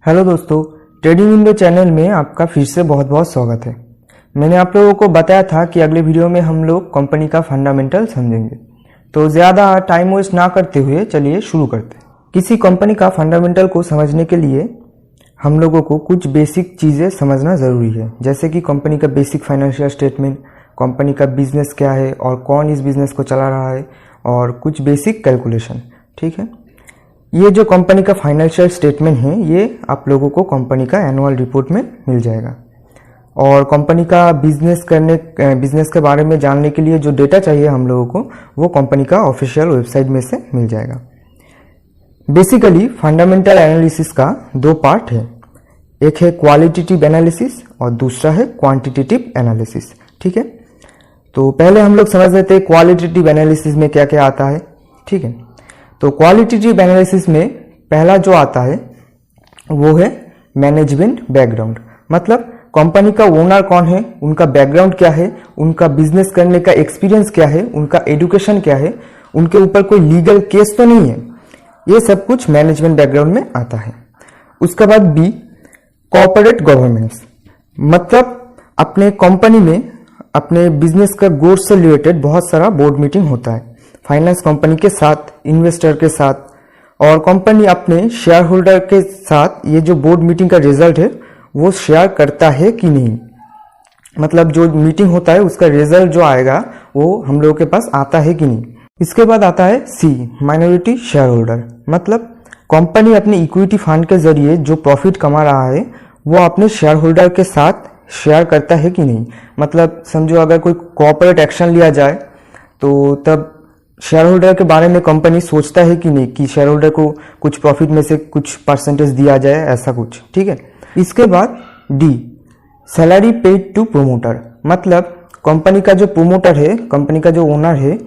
Hello दोस्तों, trading Indo channel में आपका फिर से बहुत बहुत स्वागत है। मैंने आप लोगों को बताया था कि अगले वीडियो में हम लोग कंपनी का फंडामेंटल समझेंगे, तो ज़्यादा टाइम वेस्ट ना करते हुए चलिए शुरू करते हैं। किसी कंपनी का फंडामेंटल को समझने के लिए हम लोगों को कुछ बेसिक चीज़ें समझना ज़रूरी है, जैसे कि कंपनी का बेसिक फाइनेंशियल स्टेटमेंट, कंपनी का बिजनेस क्या है और कौन इस बिजनेस को चला रहा है, और कुछ बेसिक कैलकुलेशन। ठीक है, ये जो कंपनी का फाइनेंशियल स्टेटमेंट है ये आप लोगों को कंपनी का एनुअल रिपोर्ट में मिल जाएगा, और कंपनी का बिजनेस के बारे में जानने के लिए जो डेटा चाहिए हम लोगों को वो कंपनी का ऑफिशियल वेबसाइट में से मिल जाएगा। बेसिकली फंडामेंटल एनालिसिस का दो पार्ट है, एक है क्वालिटेटिव एनालिसिस और दूसरा है क्वांटिटेटिव एनालिसिस। ठीक है, तो पहले हम लोग समझ लेते हैं क्वालिटेटिव एनालिसिस में क्या क्या आता है। ठीक है, तो क्वालिटेटिव एनालिसिस में पहला जो आता है वो है मैनेजमेंट बैकग्राउंड, मतलब कंपनी का ओनर कौन है, उनका बैकग्राउंड क्या है, उनका बिजनेस करने का एक्सपीरियंस क्या है, उनका एजुकेशन क्या है, उनके ऊपर कोई लीगल केस तो नहीं है, ये सब कुछ मैनेजमेंट बैकग्राउंड में आता है। उसके बाद बी, कॉर्पोरेट गवर्नेंस, मतलब अपने कंपनी में अपने बिजनेस का ग्रोथ से रिलेटेड बहुत सारा बोर्ड मीटिंग होता है, फाइनेंस कंपनी के साथ, इन्वेस्टर के साथ, और कंपनी अपने शेयर होल्डर के साथ ये जो बोर्ड मीटिंग का रिजल्ट है वो शेयर करता है कि नहीं, मतलब जो मीटिंग होता है उसका रिजल्ट जो आएगा वो हम लोगों के पास आता है कि नहीं। इसके बाद आता है सी, माइनॉरिटी शेयर होल्डर, मतलब कंपनी अपने इक्विटी फंड के जरिए जो प्रॉफिट कमा रहा है वो अपने शेयर होल्डर के साथ शेयर करता है कि नहीं। मतलब समझो अगर कोई कॉर्पोरेट एक्शन लिया जाए तो तब शेयर होल्डर के बारे में कंपनी सोचता है कि नहीं कि शेयर होल्डर को कुछ प्रॉफिट में से कुछ परसेंटेज दिया जाए, ऐसा कुछ। ठीक है, इसके बाद D, salary paid to promoter, मतलब कंपनी का जो प्रोमोटर है, कंपनी का जो ओनर है,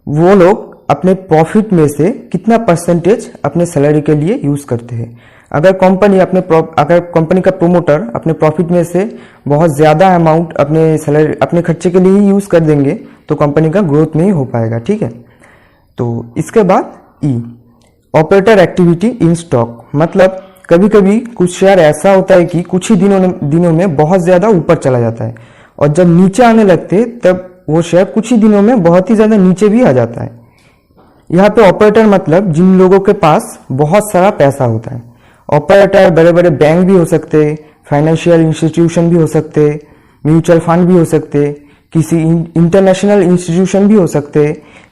वो लोग अपने प्रॉफिट में से कितना परसेंटेज अपने सैलरी के लिए यूज करते हैं। अगर कंपनी का प्रोमोटर अपने प्रॉफिट में से बहुत ज्यादा अमाउंट अपने खर्चे के लिए ही यूज कर देंगे तो कंपनी का ग्रोथ नहीं हो पाएगा। ठीक है, तो इसके बाद ई, ऑपरेटर एक्टिविटी इन स्टॉक, मतलब कभी कभी कुछ शेयर ऐसा होता है कि कुछ ही दिनों में बहुत ज्यादा ऊपर चला जाता है, और जब नीचे आने लगते तब वो शेयर कुछ ही दिनों में बहुत ही ज्यादा नीचे भी आ जाता है। यहाँ पे ऑपरेटर मतलब जिन लोगों के पास बहुत सारा पैसा होता है। ऑपरेटर बड़े बड़े बैंक भी हो सकते, फाइनेंशियल इंस्टीट्यूशन भी हो सकते, म्यूचुअल फंड भी हो सकते, किसी इंटरनेशनल इंस्टीट्यूशन भी हो सकते।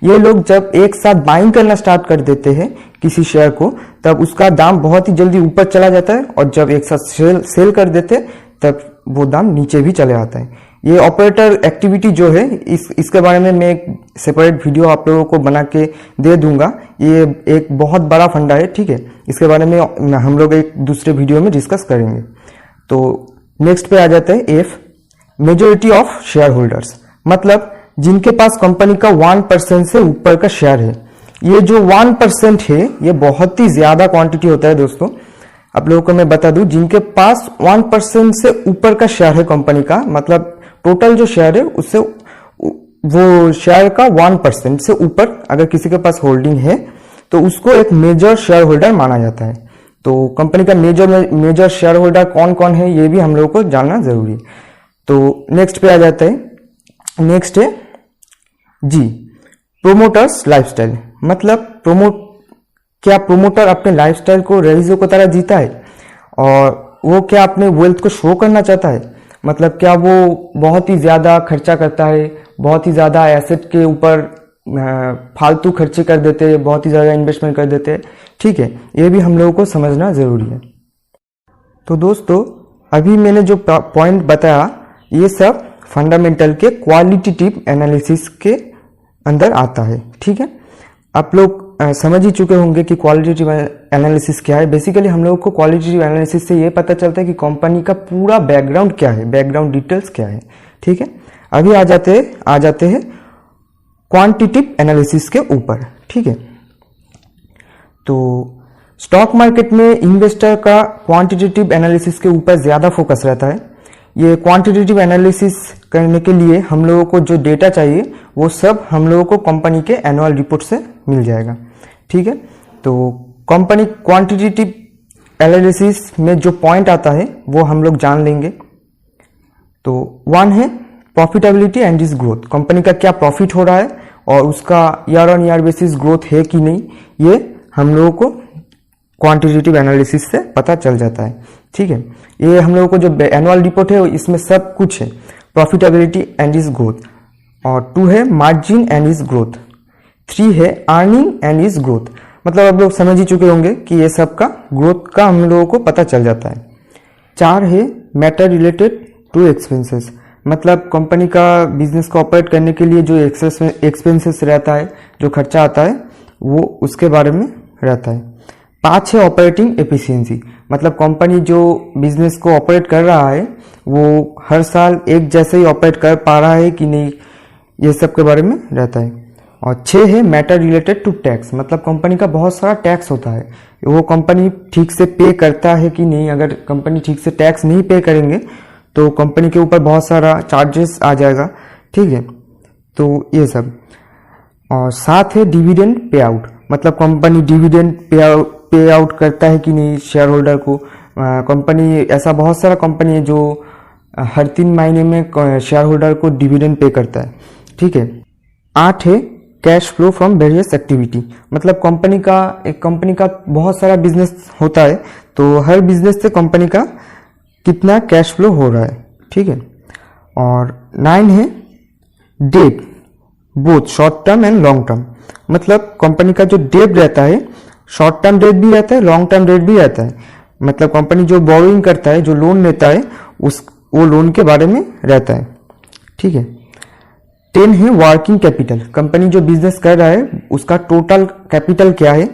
ये लोग जब एक साथ बाइंग करना स्टार्ट कर देते हैं किसी शेयर को, तब उसका दाम बहुत ही जल्दी ऊपर चला जाता है, और जब एक साथ सेल कर देते तब वो दाम नीचे भी चले आता है। ये ऑपरेटर एक्टिविटी जो है इसके बारे में मैं एक सेपरेट वीडियो आप लोगों को बना के दे दूंगा, ये एक बहुत बड़ा फंडा है। ठीक है, इसके बारे में हम लोग एक दूसरे वीडियो में डिस्कस करेंगे। तो नेक्स्ट पे आ जाते हैं F, majority of share holders, मतलब जिनके पास कंपनी का 1% से ऊपर का शेयर है। ये जो 1% है ये बहुत ही ज्यादा क्वांटिटी होता है दोस्तों। आप लोगों को मैं बता दूं, जिनके पास 1% से ऊपर का शेयर है कंपनी का, मतलब टोटल जो शेयर है उससे वो शेयर का 1% से ऊपर अगर किसी के पास होल्डिंग है तो उसको एक मेजर शेयर होल्डर माना जाता है। तो कंपनी का मेजर शेयर होल्डर कौन कौन है ये भी हम लोगों को जानना जरूरी है। तो नेक्स्ट पे आ जाता है, नेक्स्ट है जी, प्रोमोटर्स लाइफस्टाइल, मतलब क्या प्रोमोटर अपने लाइफस्टाइल को रईसों की तरह जीता है, और वो क्या अपने वेल्थ को शो करना चाहता है, मतलब क्या वो बहुत ही ज्यादा खर्चा करता है, बहुत ही ज्यादा एसेट के ऊपर फालतू खर्चे कर देते हैं, बहुत ही ज्यादा इन्वेस्टमेंट कर देते हैं। ठीक है, ये भी हम लोगों को समझना जरूरी है। तो दोस्तों अभी मैंने जो पॉइंट बताया ये सब फंडामेंटल के क्वालिटेटिव एनालिसिस के अंदर आता है। ठीक है, आप लोग समझ ही चुके होंगे कि क्वालिटेटिव एनालिसिस क्या है। बेसिकली हम लोगों को क्वालिटेटिव एनालिसिस से ये पता चलता है कि कंपनी का पूरा बैकग्राउंड क्या है, बैकग्राउंड डिटेल्स क्या है। ठीक है, अभी आ जाते हैं क्वांटिटेटिव एनालिसिस के ऊपर। ठीक है, तो स्टॉक मार्केट में इन्वेस्टर का क्वांटिटेटिव एनालिसिस के ऊपर ज्यादा फोकस रहता है। ये क्वांटिटेटिव एनालिसिस करने के लिए हम लोगों को जो डेटा चाहिए वो सब हम लोगों को कंपनी के एनुअल रिपोर्ट से मिल जाएगा। ठीक है, तो कंपनी क्वांटिटेटिव एनालिसिस में जो पॉइंट आता है वो हम लोग जान लेंगे। तो 1 है profitability and is growth, company का क्या प्रॉफिट हो रहा है और उसका year on year basis growth है कि नहीं, ये हम लोगों को क्वांटिटेटिव एनालिसिस से पता चल जाता है। ठीक है, ये हम लोगों को जो एनुअल रिपोर्ट है इसमें सब कुछ है, प्रॉफिटेबिलिटी एंड इज ग्रोथ। और 2 है मार्जिन एंड इज ग्रोथ। 3 है अर्निंग एंड इज ग्रोथ, मतलब आप लोग समझ ही चुके होंगे कि ये सब का ग्रोथ का हम लोगों को पता चल जाता है। 4 है मैटर रिलेटेड टू एक्सपेंसेस, मतलब कंपनी का बिजनेस को ऑपरेट करने के लिए जो एक्सपेंसेस रहता है, जो खर्चा आता है, वो उसके बारे में रहता है। 5 है ऑपरेटिंग एफिशिएंसी, मतलब कंपनी जो बिजनेस को ऑपरेट कर रहा है वो हर साल एक जैसे ही ऑपरेट कर पा रहा है कि नहीं, ये सब के बारे में रहता है। और 6 है मैटर रिलेटेड टू टैक्स, मतलब कंपनी का बहुत सारा टैक्स होता है, वो कंपनी ठीक से पे करता है कि नहीं। अगर कंपनी ठीक से टैक्स नहीं पे करेंगे तो कंपनी के ऊपर बहुत सारा चार्जेस आ जाएगा। ठीक है, तो ये सब। और 7 है डिविडेंड पे आउट, मतलब कंपनी डिविडेंड पे आउट करता है कि नहीं शेयर होल्डर को। कंपनी ऐसा बहुत सारा कंपनी है जो हर 3 महीने में शेयर होल्डर को डिविडेंड पे करता है। ठीक है। 8 है cash flow from various activity, मतलब कंपनी का बहुत सारा बिजनेस होता है, तो हर बिजनेस से कंपनी का कितना कैश फ्लो हो रहा है। ठीक है। और 9 है debt, both short term and long term, मतलब कंपनी का जो डेट रहता है शॉर्ट टर्म डेट भी रहता है, लॉन्ग टर्म डेट भी रहता है, मतलब कंपनी जो बोरोइंग करता है, जो लोन लेता है, वो लोन के बारे में रहता है। ठीक है। 10 है वर्किंग कैपिटल, कंपनी जो बिजनेस कर रहा है उसका टोटल कैपिटल क्या है,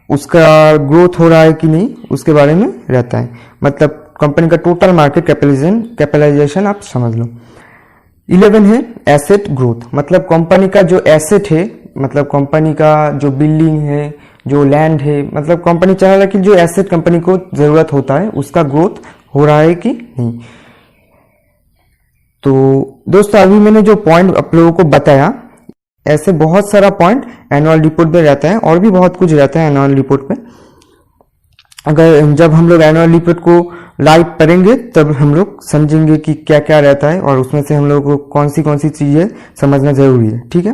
उसका ग्रोथ हो रहा है कि नहीं, उसके बारे में रहता है, मतलब कंपनी का टोटल मार्केट कैपिटलाइजेशन आप समझ लो। 11 है एसेट ग्रोथ, मतलब कंपनी का जो एसेट है, मतलब कंपनी का जो बिल्डिंग है, जो लैंड है, मतलब कंपनी चाह रहा है कि जो एसेट कंपनी को जरूरत होता है उसका ग्रोथ हो रहा है कि नहीं। तो दोस्तों अभी मैंने जो पॉइंट आप लोगों को बताया, ऐसे बहुत सारा पॉइंट एनुअल रिपोर्ट में रहता है और भी बहुत कुछ रहता है एनुअल रिपोर्ट में। अगर जब हम लोग एनुअल रिपोर्ट को लाइव पढ़ेंगे तब हम लोग समझेंगे कि क्या क्या रहता है और उसमें से हम लोग को कौन सी चीजें समझना जरूरी है। ठीक है।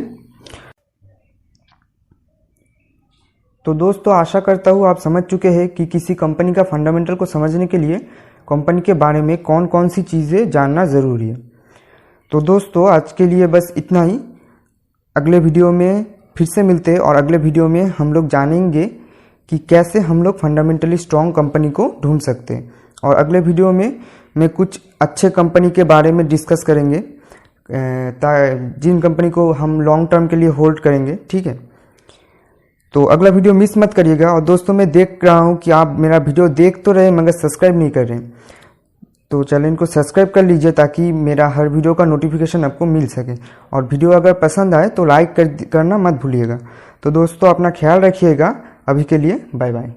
तो दोस्तों आशा करता हूँ आप समझ चुके हैं कि किसी कंपनी का फंडामेंटल को समझने के लिए कंपनी के बारे में कौन कौन सी चीजें जानना जरूरी है। तो दोस्तों आज के लिए बस इतना ही, अगले वीडियो में फिर से मिलते हैं और अगले वीडियो में हम लोग जानेंगे कि कैसे हम लोग फंडामेंटली स्ट्रॉन्ग कंपनी को ढूंढ सकते हैं। और अगले वीडियो में मैं कुछ अच्छे कंपनी के बारे में डिस्कस करेंगे, जिन कंपनी को हम लॉन्ग टर्म के लिए होल्ड करेंगे। ठीक है, तो अगला वीडियो मिस मत करिएगा। और दोस्तों मैं देख रहा हूँ कि आप मेरा वीडियो देख तो रहे मगर सब्सक्राइब नहीं कर रहे, तो चैनल को सब्सक्राइब कर लीजिए ताकि मेरा हर वीडियो का नोटिफिकेशन आपको मिल सके। और वीडियो अगर पसंद आए तो लाइक करना मत भूलिएगा। तो दोस्तों अपना ख्याल रखिएगा, अभी के लिए बाय बाय।